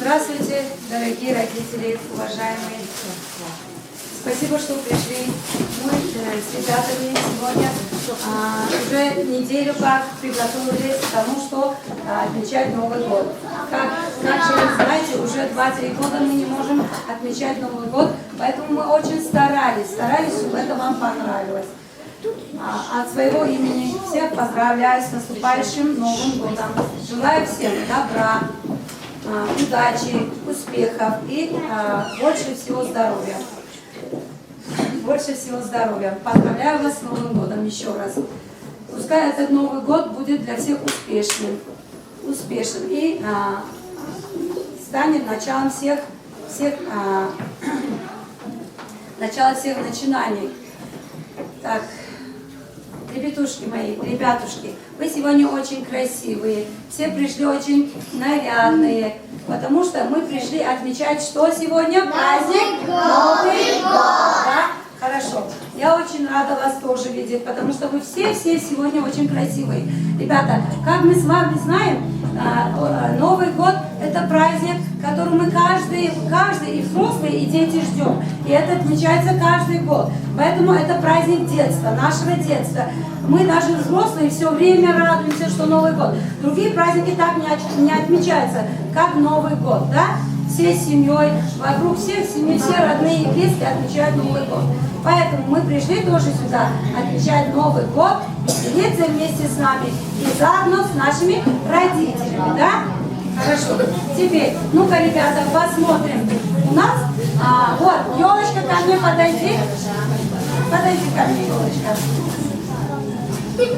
Здравствуйте, дорогие родители, уважаемые. Спасибо, что пришли. Мы с ребятами сегодня уже неделю как приготовились к тому, что отмечать Новый год. Как же вы знаете, уже 2-3 года мы не можем отмечать Новый год, поэтому мы очень старались, чтобы это вам понравилось. От своего имени всех поздравляю с наступающим Новым годом. Желаю всем добра, удачи, успехов и больше всего здоровья. Больше всего здоровья. Поздравляю вас с Новым годом еще раз. Пускай этот Новый год будет для всех успешным и станет началом всех начинаний. Так, ребятушки мои, ребятушки, вы сегодня очень красивые, все пришли очень нарядные, потому что мы пришли отмечать, что сегодня? Праздник Новый год! Да? Хорошо. Я очень рада вас тоже видеть, потому что вы все сегодня очень красивые. Ребята, как мы с вами знаем, Новый год – это праздник, который мы каждый и взрослые, и дети ждем. И это отмечается каждый год. Поэтому это праздник детства, нашего детства. Мы даже взрослые все время радуемся, что Новый год. Другие праздники так не отмечаются, как Новый год, да? Всей семьей, вокруг всех семей, все родные и близкие отмечают Новый год. Поэтому мы пришли тоже сюда отмечать Новый год, делиться вместе с нами и заодно с нашими родителями, да? Хорошо. Теперь, ну-ка, ребята, посмотрим. У нас, вот, елочка, ко мне подойди. Подойди ко мне, елочка.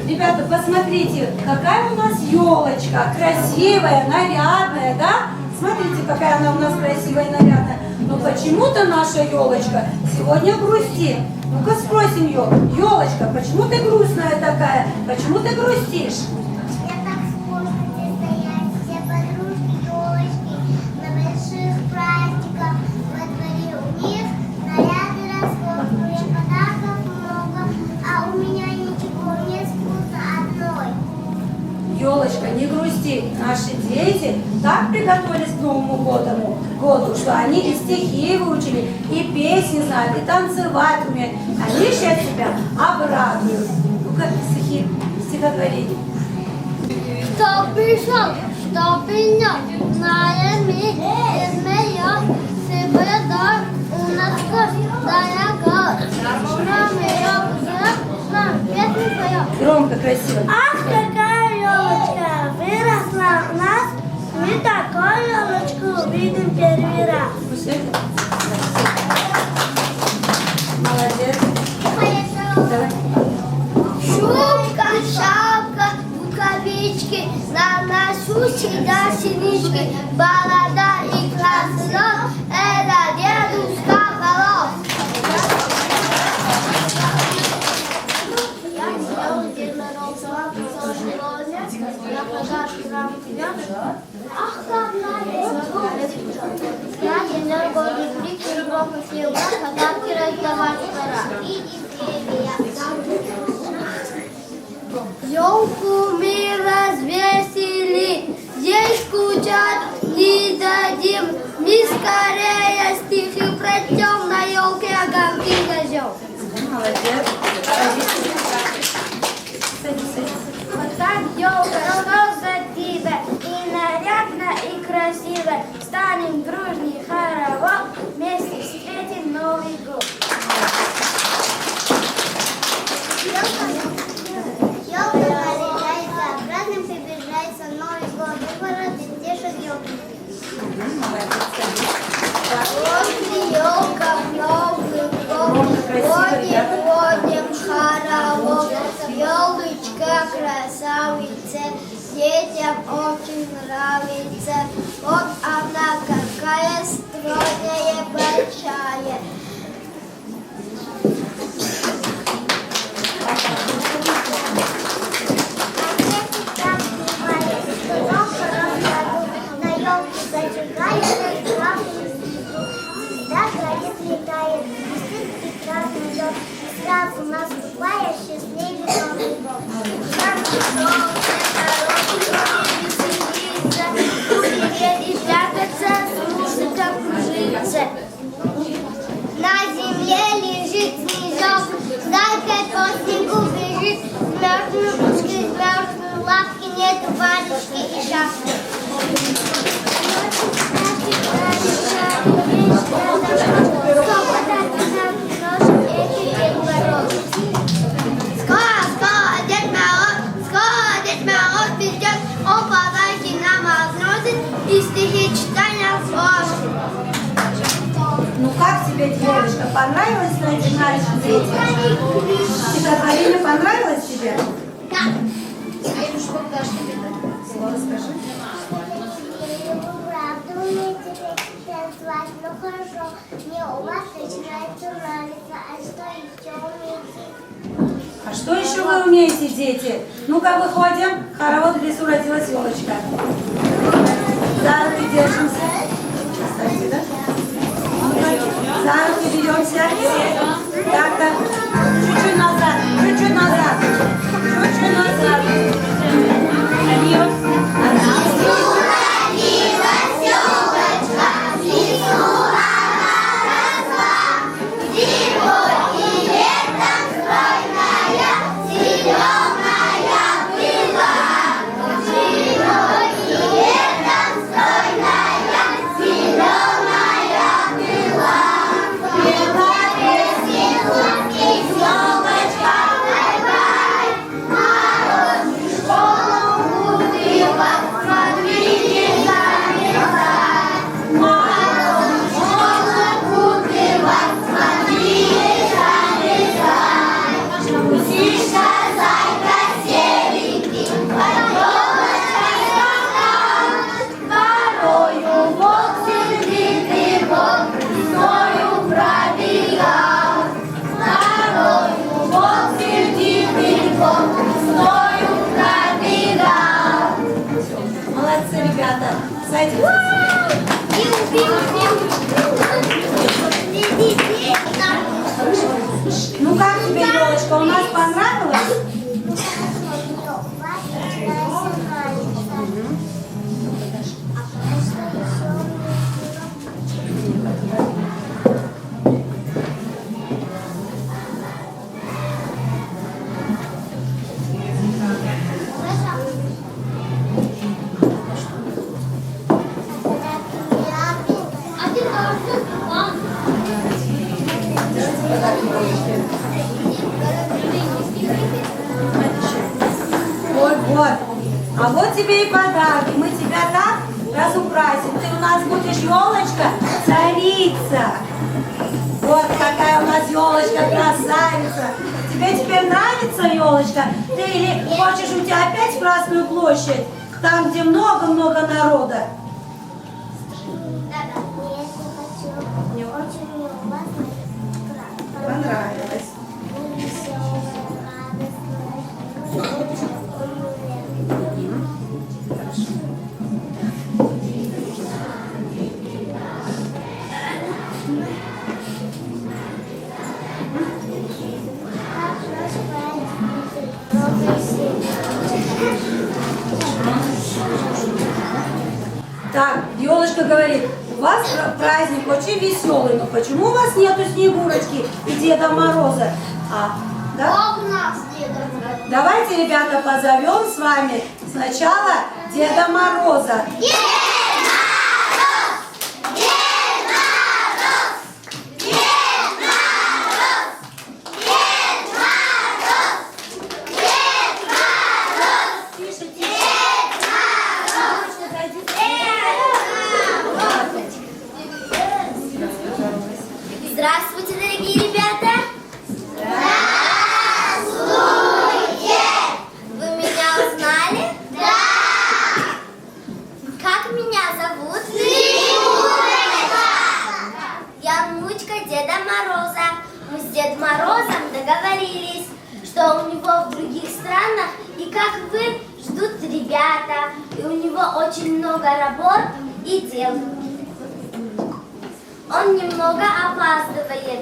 Ребята, посмотрите, какая у нас елочка, красивая, нарядная, да? Смотрите, какая она у нас красивая и нарядная. Но почему-то наша елочка сегодня грустит. Ну-ка спросим ее, елочка, почему ты грустная такая? Почему ты грустишь? Я так скучно, где стоять все подружки, елочки, на больших праздниках во дворе у них наряды роскошные, подарков много, а у меня ничего, нет вкуса одной. Елочка, не грусти. Наши дети так приготовились к Новому году, что они и стихи выучили, и песни знают, и танцевать умеют. Они сейчас себя обрадуют. Ну-ка, стихотворение. Кто пришел, что принес, знаем мы, и смеет, сыпая дар, у нас кость, дорога, нам песню поет. Громко, красиво. Ах, какая елочка выросла у нас, мы такую елочку увидим первый раз. Молодец. Давай. Шубка, шапка, рукавички, на носу всегда синички, борода и красный нос, это дедушка Мороз. Я сделал Дед Мороз, я подарки вам привез. Ах, как надо! Я денег годы прикрыл, громко съел, подарки раздавать пора. И елку мы развесили, здесь скучать не дадим. Мы скорее стихи прочтем, на елке огоньки зажжем. Молодец. Садись. Вот так елка рос за тебя, и нарядно, и красиво. Станем дружней хоровод, вместе встретим Новый год. Елка наряжается, праздник приближается Новый год. И городе тешат елки. Вот елка в Новый год, ходим хоровод. Елочка красавица, детям очень нравится. Вот она какая стройная, большая. На елке зажигает, звезда горит, летает, блестит прекрасный лед. Сразу наступая счастливый Новый год. Солнце, хороший, веселится, и прятаться тебе елочка? Понравилось начинаешь дети? Стихотворение понравилось тебе? Да. Слово скажи. Правду умеете танцевать, ну хорошо. Мне у вас начинает все нравиться. А что еще умеете? А что еще вы умеете, дети? Ну-ка, выходим. Хоровод в лесу родилась елочка. За руки держимся. Кстати, да? Ну-ка, за руки беремся. Так. Чуть-чуть назад. Чуть-чуть назад. Чуть-чуть назад. Adiós. Молодцы, ребята. Садитесь. Ну как тебе, елочка, у нас понравилось? Вот. А вот тебе и подарки. Мы тебя так разукрасим. Ты у нас будешь елочка царица. Вот какая у нас елочка красавица. Тебе теперь нравится елочка? Ты или хочешь у тебя опять Красную площадь? Там, где много-много народа. Мне очень у вас Понравилось. Так, елочка говорит, у вас праздник очень веселый, но почему у вас нету Снегурочки и Деда Мороза? Да? У нас Деда Мороза. Давайте, ребята, позовем с вами сначала Деда Мороза. Здравствуйте, дорогие ребята! Здравствуйте! Вы меня узнали? Да! Как меня зовут? Снегурочка! Я внучка Деда Мороза. Мы с Дедом Морозом договорились, что у него в других странах и как вы ждут ребята, и у него очень много работ и дел. Он немного опаздывает.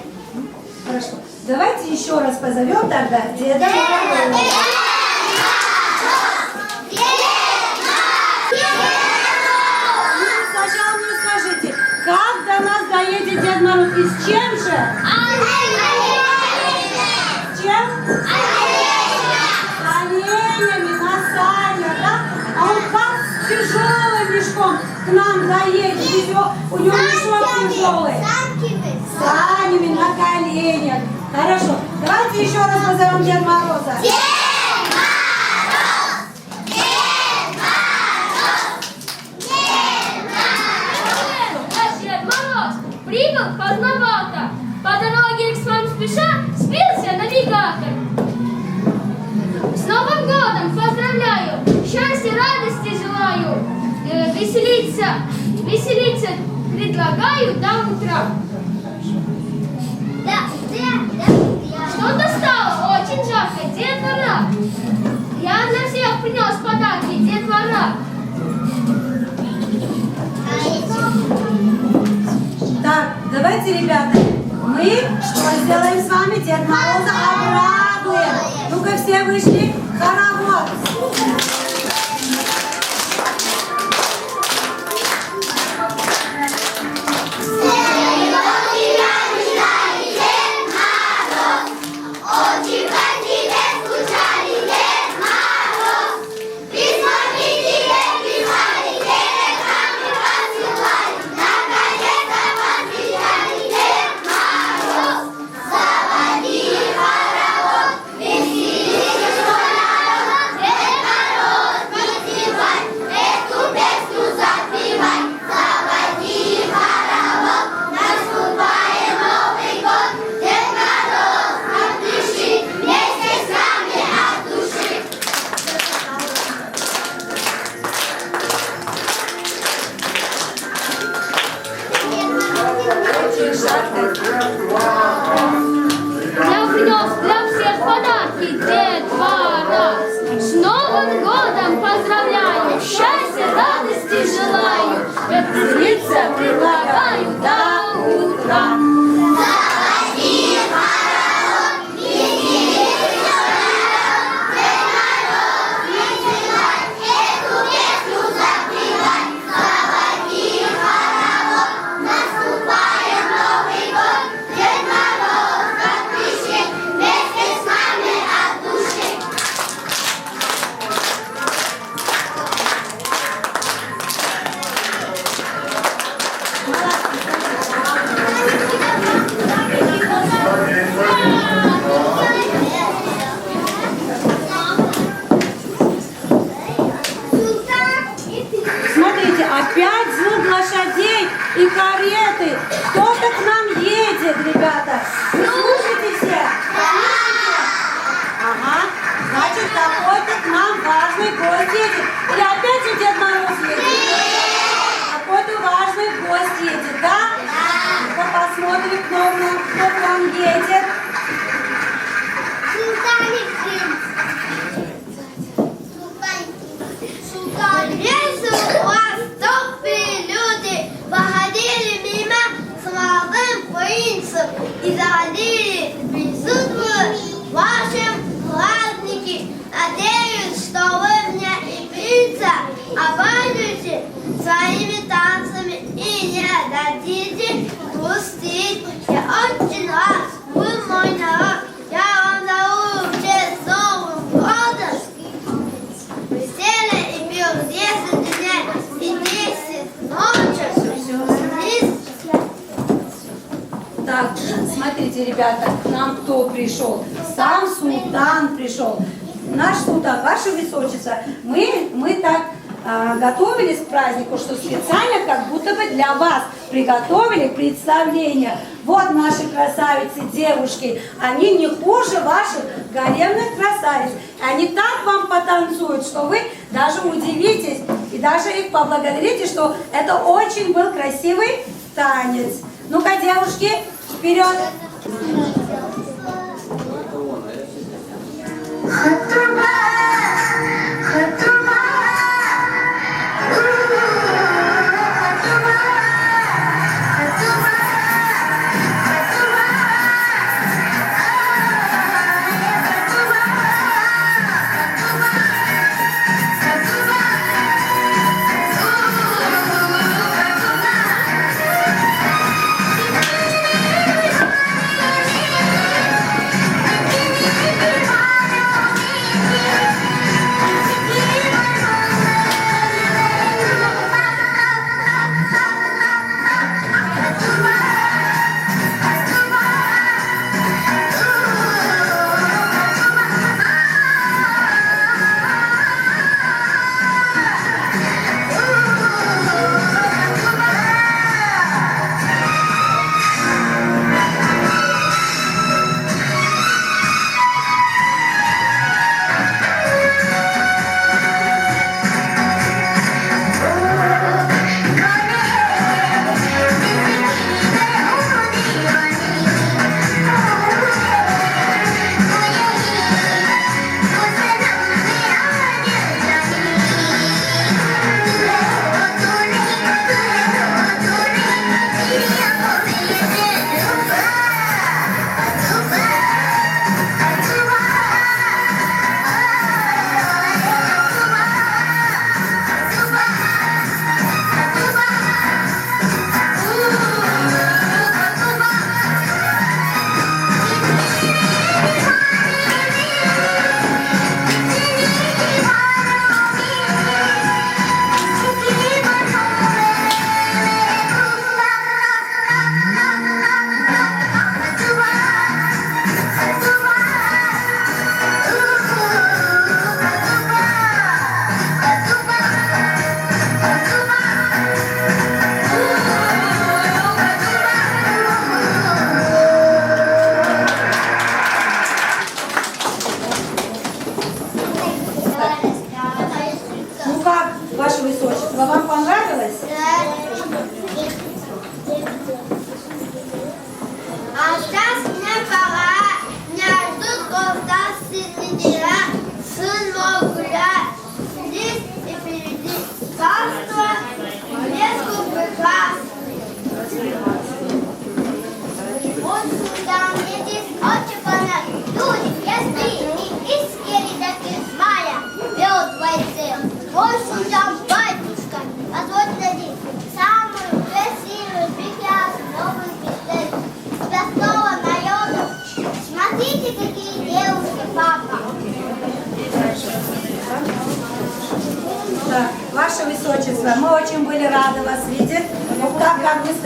Хорошо. Давайте еще раз позовем тогда Деда Мороза. Сначала мне скажите, как до нас доедет Дед Мороз и с чем же? С чем? С оленями на санях, да? А он как с тяжелым мешком к нам доедет. У него мешок тяжелый. Санями на коленях. Хорошо. Давайте еще раз позовем Деда Мороза. Дед Мороз! Дед Мороз прибыл поздновато. спеша сбился навигатор. С Новым годом поздравляю, счастья, радости желаю, веселиться предлагаю до утра. Что-то стало очень жарко, детвора. Я для всех принес подарки, детвора. Так, давайте, ребята, мы что сделаем с вами? Дед Мороза обрадуем. Ну-ка, все вышли в хоровод. Я принес для всех подарки, детвора. С Новым годом поздравляю, счастья, радости желаю, веселиться предлагаю до утра. Смотрите, опять звук лошадей и кареты. Кто-то к нам едет, ребята. Вы слушайте все? Слушайте? Ага. Значит, какой-то к нам важный гость едет. Или опять же Дед Мороз едет? Какой-то важный гость едет, да? Ну-ка посмотрим, кто к нам едет. И заходили присутствовать в вашем празднике. Надеюсь, что вы мне и принца обрадуете своими танцами и не дадите грустить. Я очень рад, вы мой народ. Я вам дарую в честь Новым годом веселье и мир 10 дней и 10 ночей. Так, смотрите, ребята, к нам кто пришел? Сам султан пришел. Наш султан, ваше высочество, мы так готовились к празднику, что специально как будто бы для вас приготовили представление. Вот наши красавицы, девушки, они не хуже ваших гаремных красавиц. Они так вам потанцуют, что вы даже удивитесь и даже их поблагодарите, что это очень был красивый танец. Ну-ка, девушки, вперед!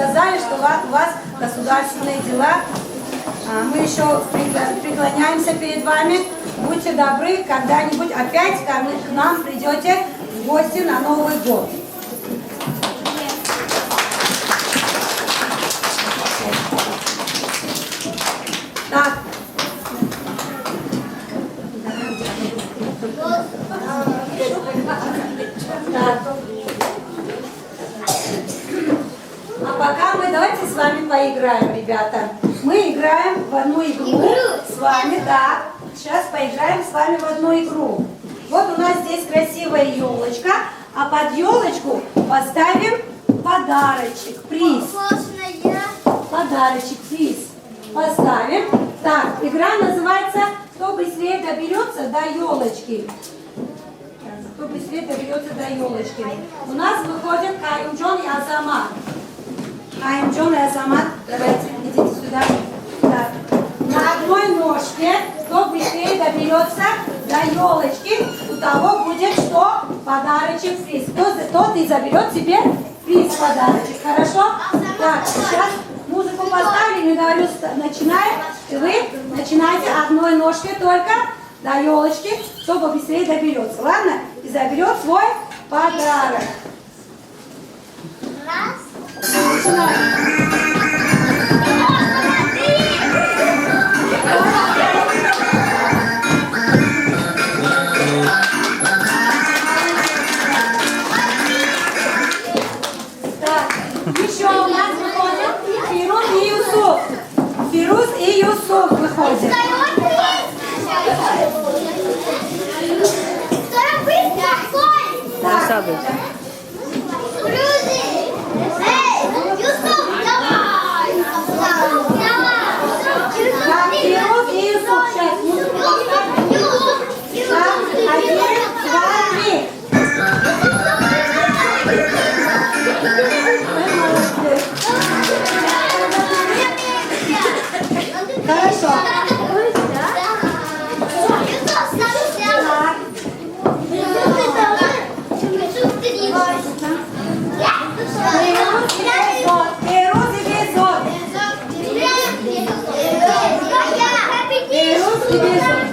сказали, что у вас государственные дела. Мы еще преклоняемся перед вами. Будьте добры, когда-нибудь опять к нам придете в гости на Новый год. Так. А пока мы давайте с вами поиграем, ребята. Мы играем в одну игру с вами, да. Сейчас поиграем с вами в одну игру. Вот у нас здесь красивая елочка, а под елочку поставим подарочек, приз. Подарочек, приз. Поставим. Так, игра называется «Кто быстрее доберется до елочки». Кто быстрее доберется до елочки. У нас выходят Каюмджон и Азамат. Каюмджон и Азамат, давайте, идите сюда. Так. На одной ножке, кто быстрее доберется до елочки, у того будет что? Подарочек, приз. Тот и заберет себе приз, подарочек. Хорошо? Так, сейчас музыку поставили, не говорю, начинаем. И вы начинаете одной ножкой только до елочки, кто побыстрее доберется. Ладно? И заберет свой подарок. Еще у нас выходит Фируз и Юсуф. Фируз и Юсуф выходят. Так. Так, Фируз и Юсуф. Сейчас музыку поставим. Так, 1, 2, 3. Хорошо. Фируз и Бизот. Фируз и Бизот.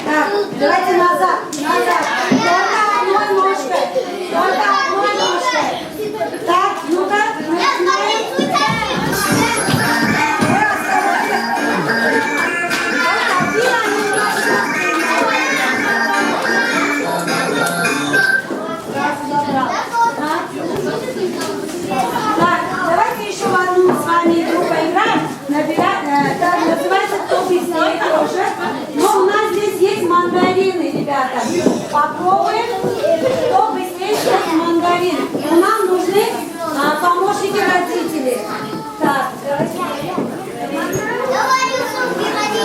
Так, давайте назад. Только одной ножкой. Так, ну-ка, начинаем. Так, давайте еще в одну с вами игру поиграем. Называется «Кто быстрее» тоже. Но у нас здесь есть мандарины, ребята. Попробуем, кто быстрее съест мандарин. Но нам нужны помощники родителей. Так, давайте.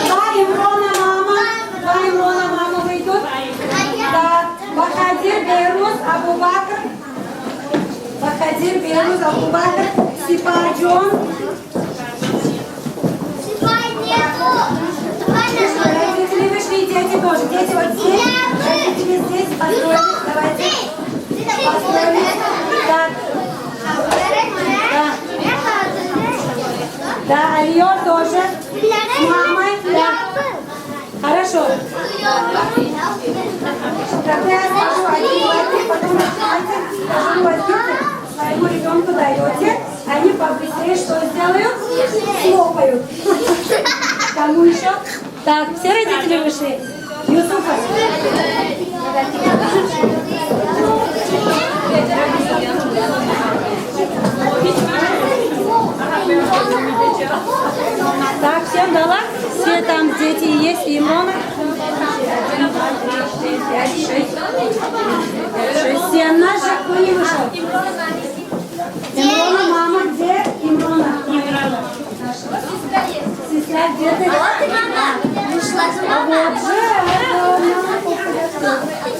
Два Имрона мама выйдут. Так, Бахадир, Бейрус, Абу-Бакр. Бахадир, Бейрус, Абу-Бакр, Сипаджон. Родители вышли, дети тоже. Дети вот здесь, родители здесь. Построились, давайте. Построились. Так. Да, Алиор тоже. С мамой. Да. Хорошо. Когда я скажу один, потом скажу, возьмите, своему ребенку даете, они побыстрее что сделают? Хлопают. Кому еще? Так, все родители вышли? Юсуфа. Так, всем дала? Все там дети есть, и Имрона. 1, 2, 3, 4, 5, 6. 6, 7. Наш же кто не вышел? Имрона, мама, где Имрона? Сестра, где ты? А вот же.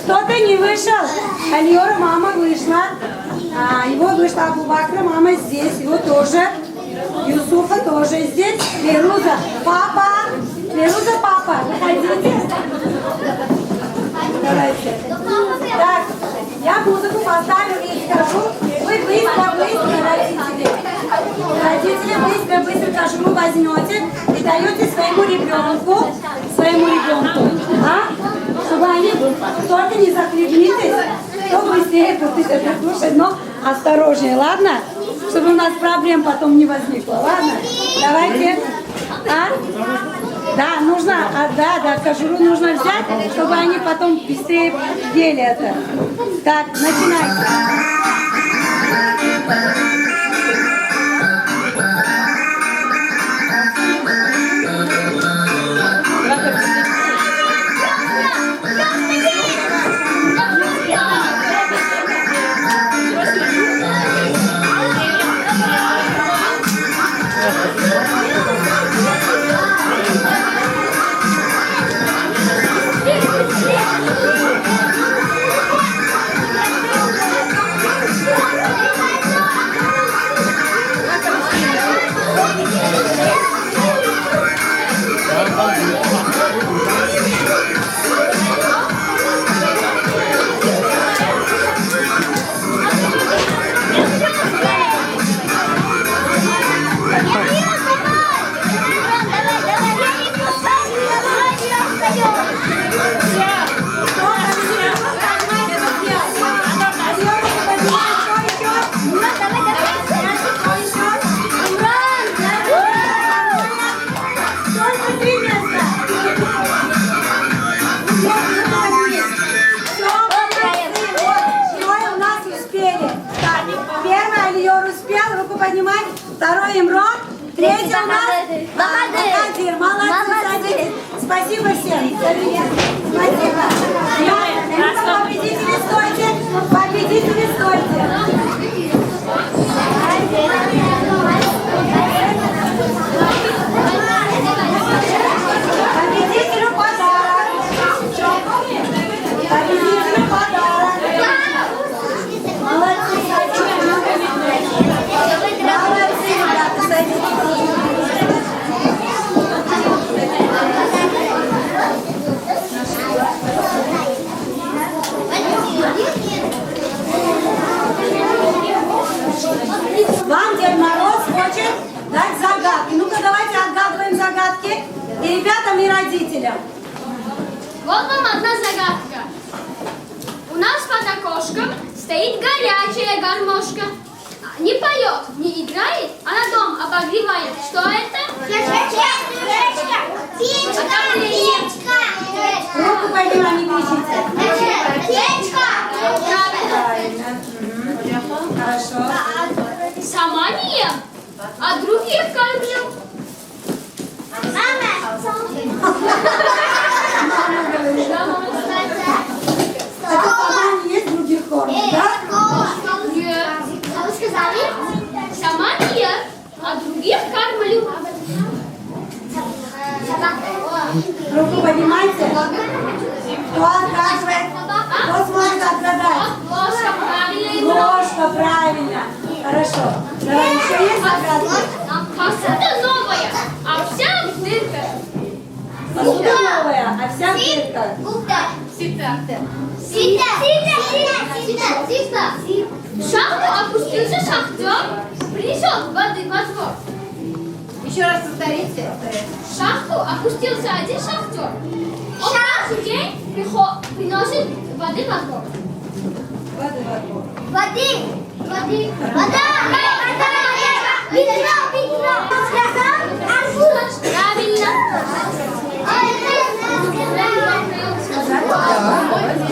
Кто-то не вышел. Алиора, мама вышла. И вот вышла Абу-Бакра, мама здесь, его тоже. Юсуфа тоже здесь. Фируза, папа. Фируза, папа, выходите. Давайте. Так, я музыку поставлю и скажу. Вы быстро кожуру возьмете и даете своему ребенку, чтобы они только не захлебнитесь, кто быстрее будет это кушать, но осторожнее, ладно? Чтобы у нас проблем потом не возникло, ладно? Давайте. Да, нужно, да, кожуру нужно взять, чтобы они потом быстрее ели это. Так, начинайте. Поднимать, второй Имрон, третий у нас Бахадир. Молодцы, садитесь. Спасибо всем. Спасибо. Победители стойте. Победители стойте. Победителю подарок. Победителю подарок. Молодцы, молодцы, ребята, садитесь. Вам Дед Мороз хочет дать загадки. Ну-ка, давайте отгадываем загадки и ребятам, и родителям. Вот вам одна загадка. У нас под окошком стоит горячая гармошка. Не поет, не играет, а на дом обогревает. Что это? Печка. Руку подняла, не кричите. Печка. Правильно. Хорошо. Сама не ем, а других кормлю. Это сама не есть, других кормят, да? Нет. А вы сказали? Сама не ем, а других кормлю. Руку поднимайте. Кто отгадывает? Кто сможет отгадать? Ложка, правильно. Ложка, правильно. Хорошо. Давай, еще есть загадки? Посуда новая, а вся в дырках. Посуда новая, а вся в дырках. В шахту опустился шахтер, принесет воды во двор. Еще раз повторите. В шахту опустился один шахтер. Он каждый день приносит воды во двор. Воды, воды. Воды. Вода. Ведро. Арбуз. Правильно.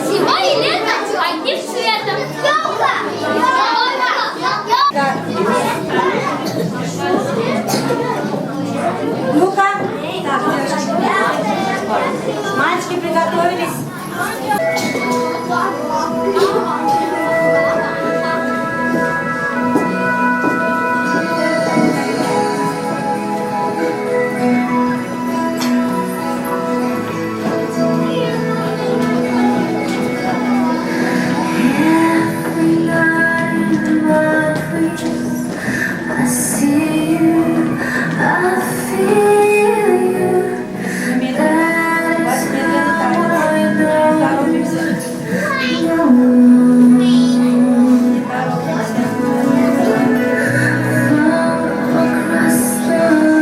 Зима и лето одним цветом. Так. Ну-ка. Так, девушки. Мальчики приготовились. Across the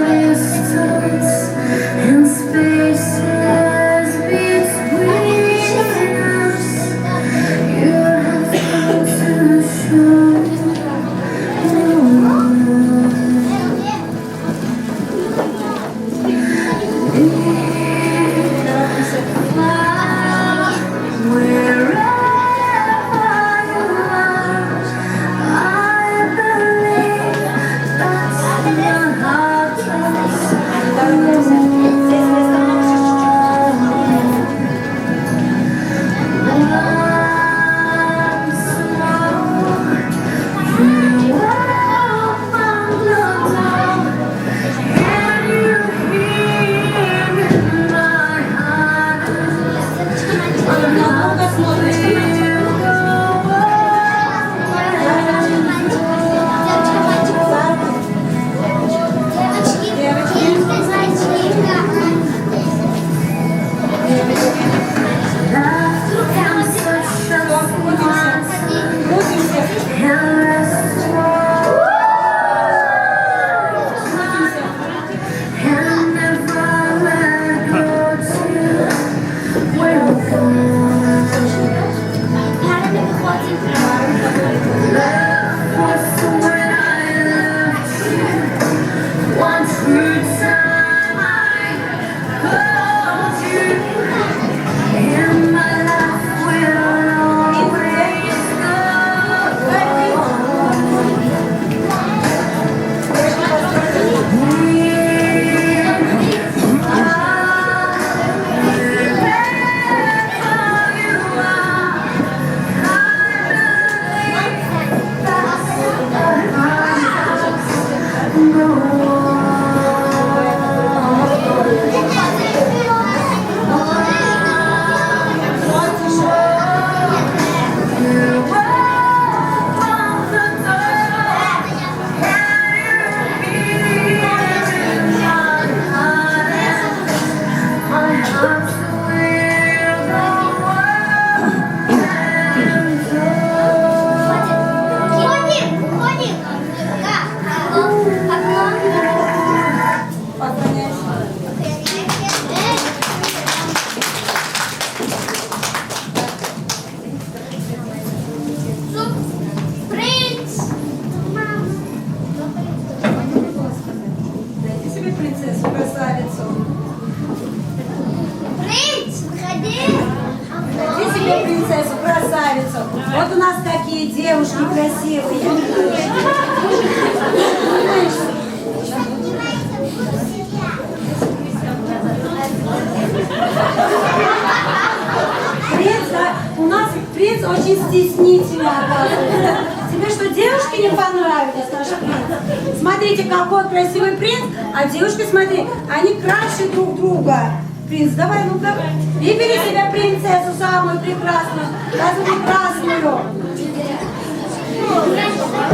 какой красивый принц. А девушки, смотри, они краше друг друга. Принц, давай, ну-ка. Выбери себе принцессу самую прекрасную. Самую прекрасную.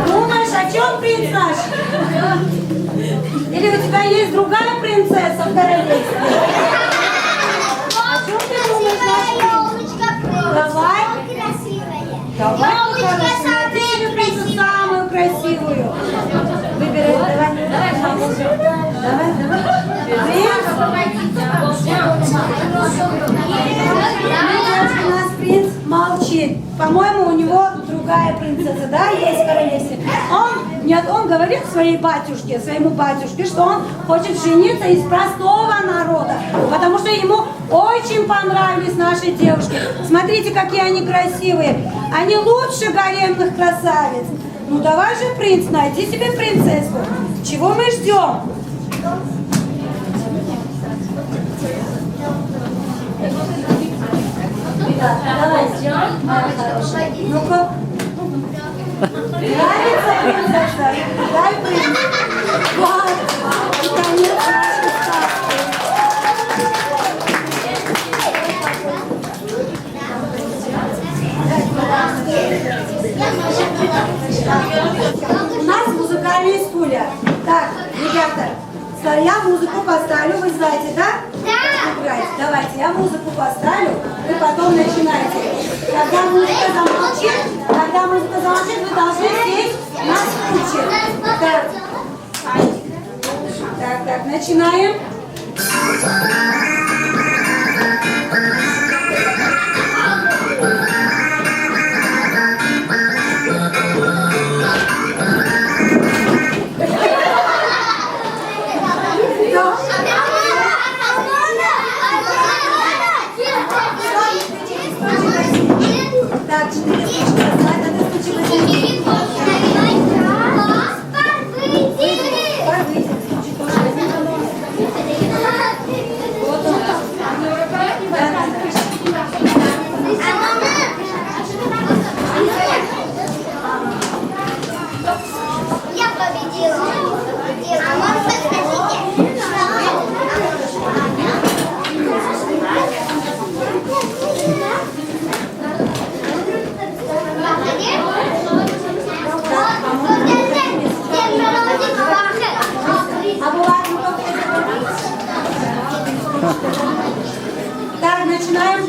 Думаешь, о чем принц наш? Или у тебя есть другая принцесса в королевстве? О чем ты думаешь, наш принц? Давай. Давай, найди себе принцессу самую красивую. Выбирай, давай. Давай. Принц. У нас принц молчит. По-моему, у него другая принцесса, да, есть в королевстве. Он говорит своему батюшке, что он хочет жениться из простого народа, потому что ему очень понравились наши девушки. Смотрите, какие они красивые. Они лучше гаремных красавиц. Ну давай же, принц, найди себе принцессу. Чего мы ждем? Давай, ну-ка. Нравится принцесса? Дай принц. Вот. И конец нашей сказки. У нас музыкальные стулья. Так, ребята, я музыку поставлю, вы знаете, да? Да. Играть. Давайте, я музыку поставлю, вы потом начинаете. Когда музыка замолчит, вы должны сесть на стульчик. Так, начинаем. Так, 4 стучки поставить, надо стучки возьмите. Вот он. Я победила. А может, Так, начинаем.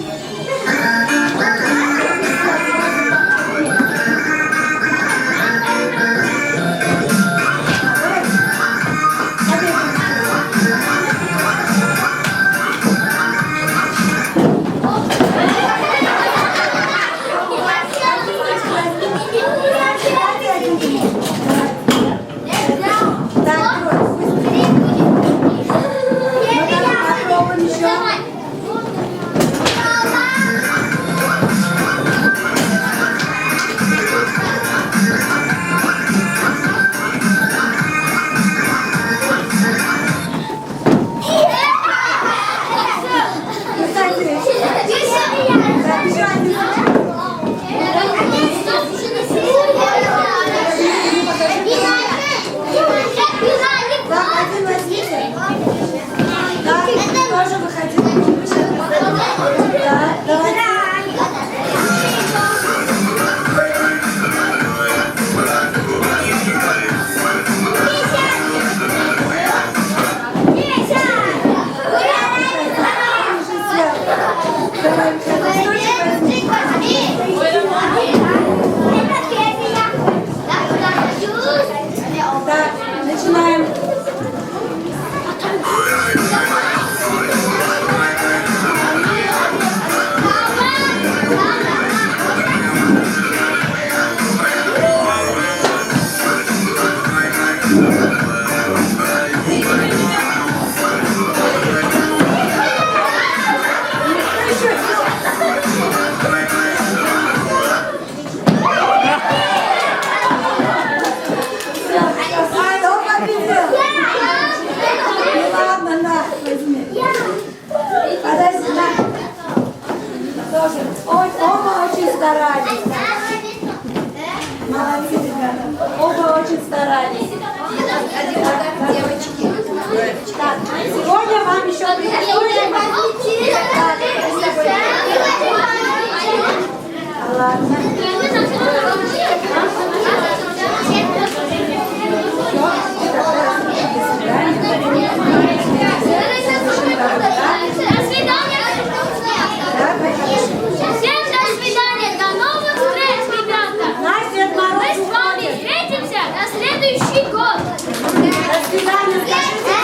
Оба очень старались. Девочки. Так, сегодня вам еще Ладно. До свидания. Всем до свидания. До новых встреч, ребята. Наш Дед Мы Мороз с вами уходит. встретимся на следующий год. До свидания, скажите.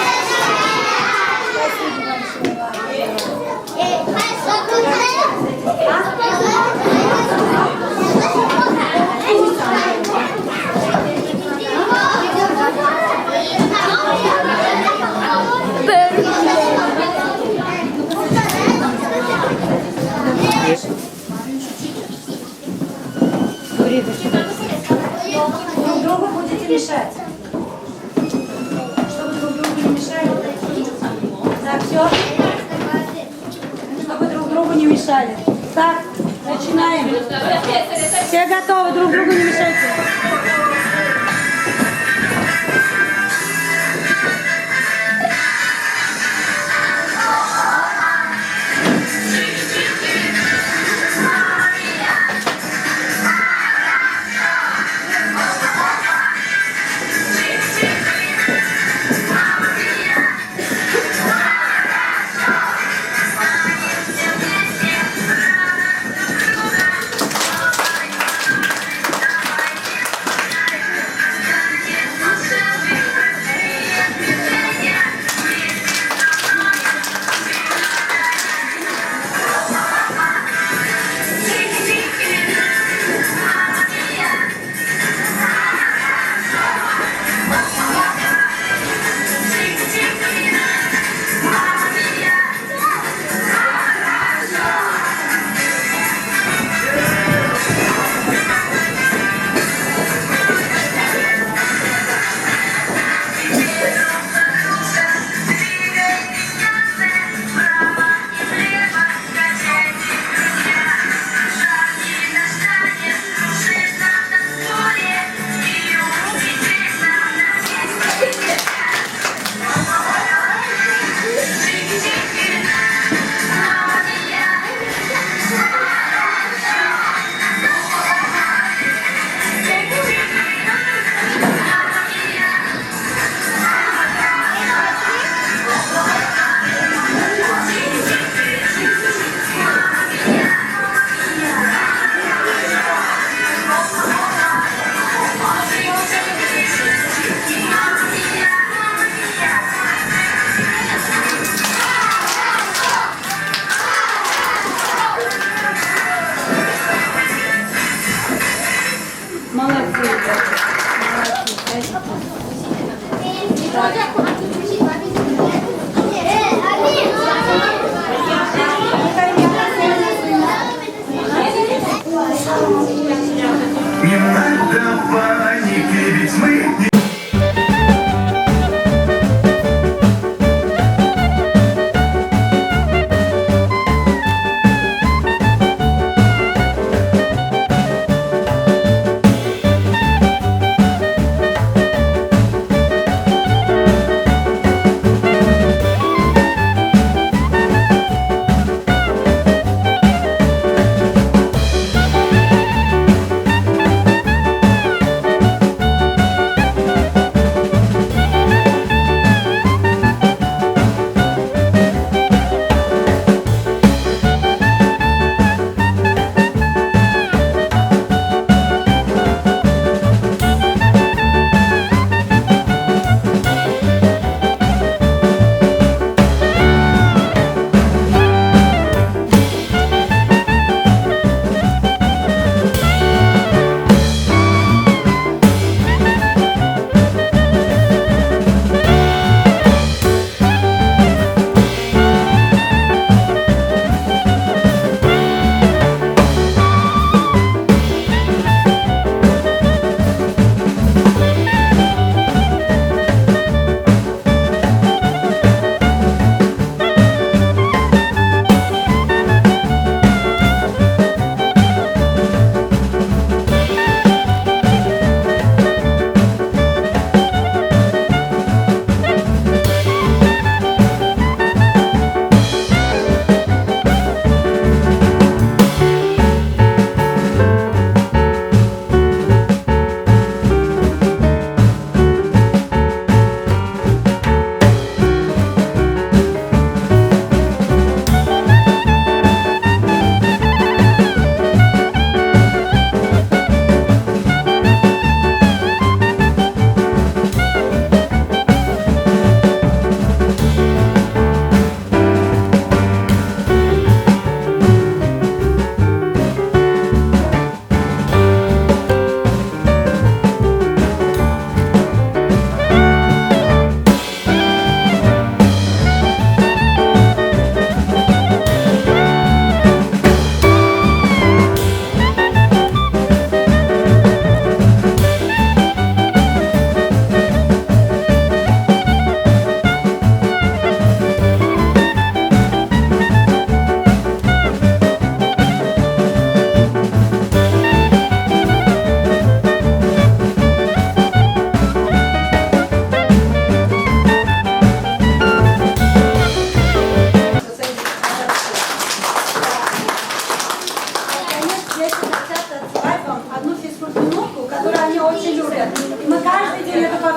Друг другу будете мешать. Чтобы друг другу не мешали. Так, все. Чтобы друг другу не мешали. Так, начинаем. Все готовы, друг другу не мешайте.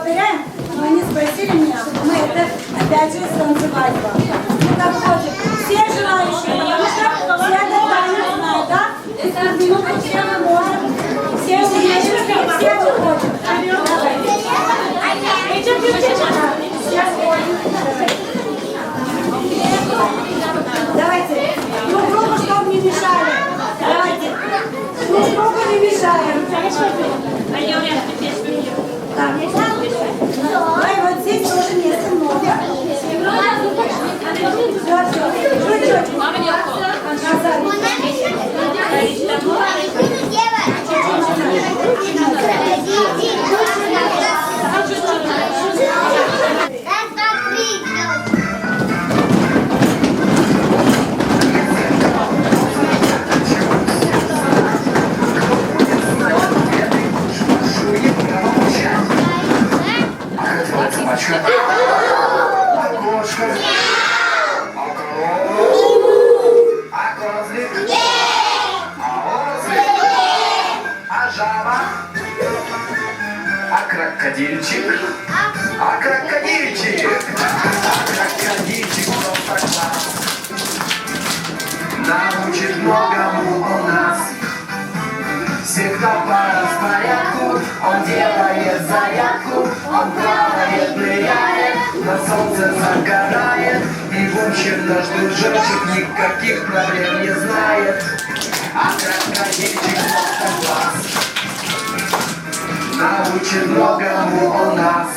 повторяем, но они спросили меня, чтобы мы это опять же станцевали вам. Ну как хотите, все желающие, потому что все этот танец знают, да? Это минуту все мы можем, все умеют, все хотят. Давайте. Сейчас ходим. Давайте, друг другу, чтобы не мешали. Давайте, друг другу не мешаем. Так, давай вот здесь тоже места много. Все, крючочек. Собачка, а кошка, а корова, а козлик, а ослик, а жаба, а крокодильчик, а крокодильчик, просто класс. Научит многому у нас. Всегда по распорядку, он делает зарядку, он плавает, ныряет, на солнце загорает. И в общем наш дружочек никаких проблем не знает. А крокодильчик просто класс. Научит многому у нас.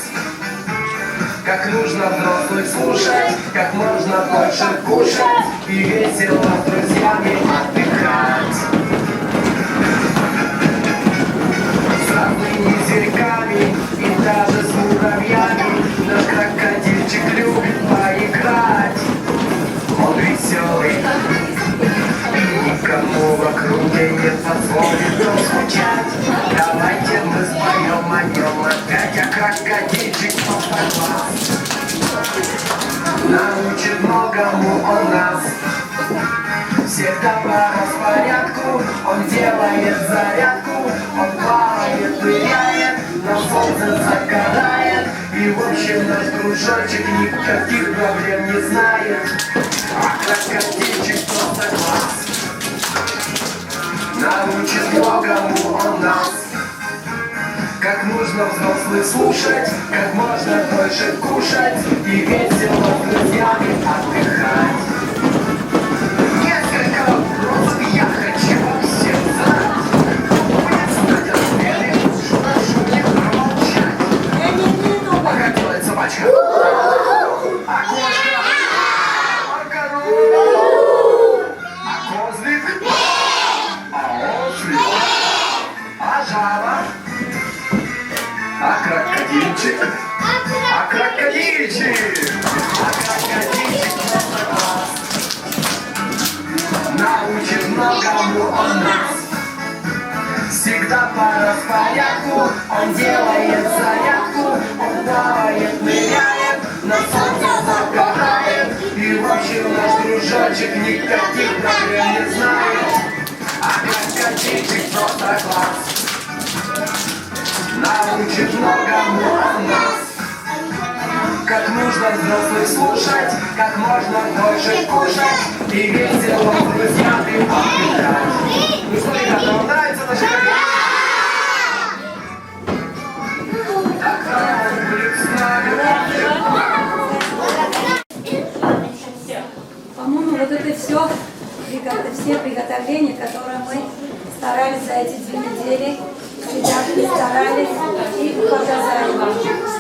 Как нужно взрослых слушать, как можно больше кушать и весело с друзьями отдыхать. С разными зверьками и даже с муравьями наш крокодильчик любит поиграть. Он веселый и никому в округе не позволит он скучать. Давайте мы споем о нем опять, а крокодильчик просто класс. Научит многому он нас. Всегда по распорядку, он делает зарядку, он плавает, ныряет, на солнце загорает. И в общем наш дружочек никаких проблем не знает. А крокодильчик просто класс. Научит многому он нас. Как нужно взрослых слушать, как можно больше кушать и весело с друзьями отдыхать. Несколько вопросов я хочу вам всем задать. Знать ответы, прошу не промолчать. А как делает собачка? А кошка? А корова? А козлик? А ослик? А жаба? А крокодильчик? А крокодильчик? А крокодильчик просто класс. Научит многому он нас. Всегда по распорядку, он делает зарядку, он плавает, ныряет, на солнце загорает. И в общем наш дружочек никаких проблем не знает. А крокодильчик просто класс. Научит многому он нас. Как нужно взрослых слушать, как можно больше кушать и весело с друзьями отдыхать. Ну что, ребята, вам нравится наша компания? Так, будет с нами. По-моему, вот это все приготовления, которые мы старались за эти 2 недели, ребятки старались и показали вам.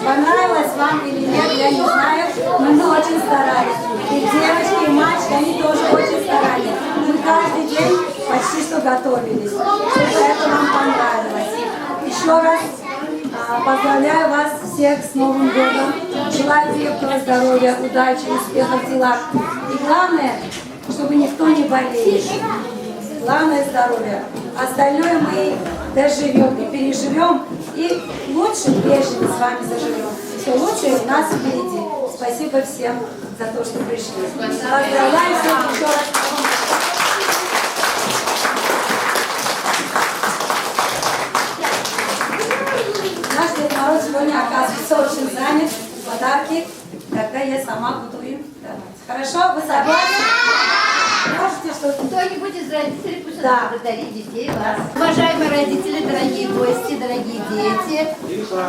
Понравилось вам или нет, я не знаю, но мы очень старались. И девочки, и мальчики, они тоже очень старались. Мы каждый день почти что готовились, чтобы это вам понравилось. Еще раз поздравляю вас всех с Новым годом. Желаю крепкого здоровья, удачи, успехов в делах. И главное, чтобы никто не болел. Главное здоровье. Остальное мы доживем и переживем. И лучше прежде мы с вами заживем. Все лучшее у нас впереди. Спасибо всем за то, что пришли. Поздравляю всех еще раз. Наш Дед Мороз сегодня, оказывается, подарки, когда я сама буду им давать. Хорошо? Вы согласны? Можете что-то? Кто-нибудь из родителей пусть Да. поблагодарит детей вас. Уважаемые родители, дорогие гости, дорогие дети,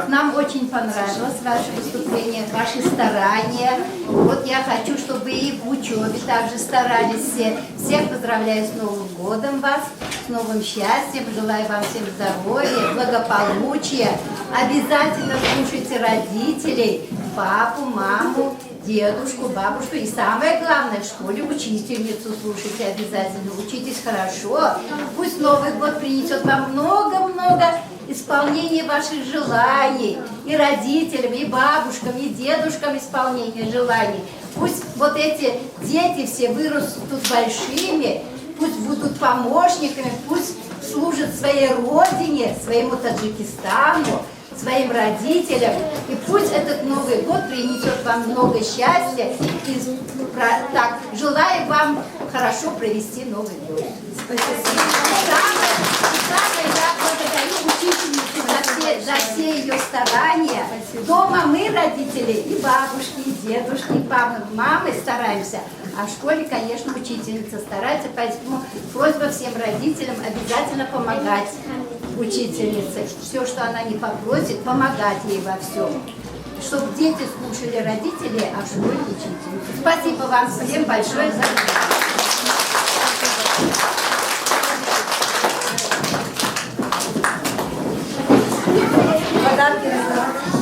нам очень понравилось ваше выступление, ваши старания. Вот я хочу, чтобы и в учебе также старались все. Всех поздравляю с Новым годом вас, с новым счастьем, желаю вам всем здоровья, благополучия. Обязательно слушайте родителей, папу, маму, дедушку, бабушку и самое главное, в школе учительницу слушайте обязательно, учитесь хорошо. Пусть Новый год принесет вам много-много исполнения ваших желаний. И родителям, и бабушкам, и дедушкам исполнения желаний. Пусть вот эти дети все вырастут большими, пусть будут помощниками, пусть служат своей родине, своему Таджикистану, своим родителям. И пусть этот Новый год принесет вам много счастья. И так, желаю вам хорошо провести Новый год. Спасибо. Самое я благодарю учительницу за все ее старания. Дома мы, родители, и бабушки, и дедушки, и папы, мамы стараемся. А в школе, конечно, учительница старается. Поэтому просьба всем родителям обязательно помогать учительнице. Все, что она не попросит, помогать ей во всем. Чтобы дети слушали родителей, а в школе учительницу. Спасибо вам всем большое за внимание. Подарки раздавать.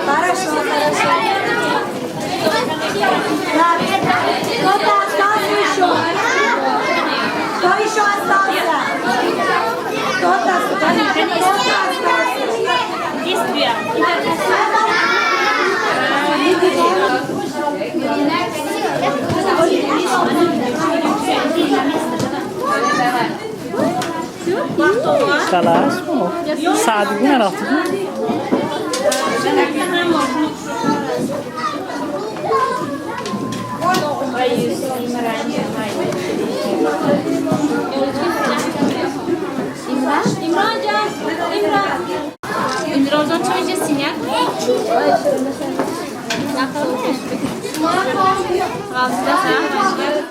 Хорошо, хорошо. Так, кто-то остался еще? Кто еще остался? Кто-то остался? Действия. خلاص ساعدين عرفتوا İmran çok iyisin ya. Ağzına sen.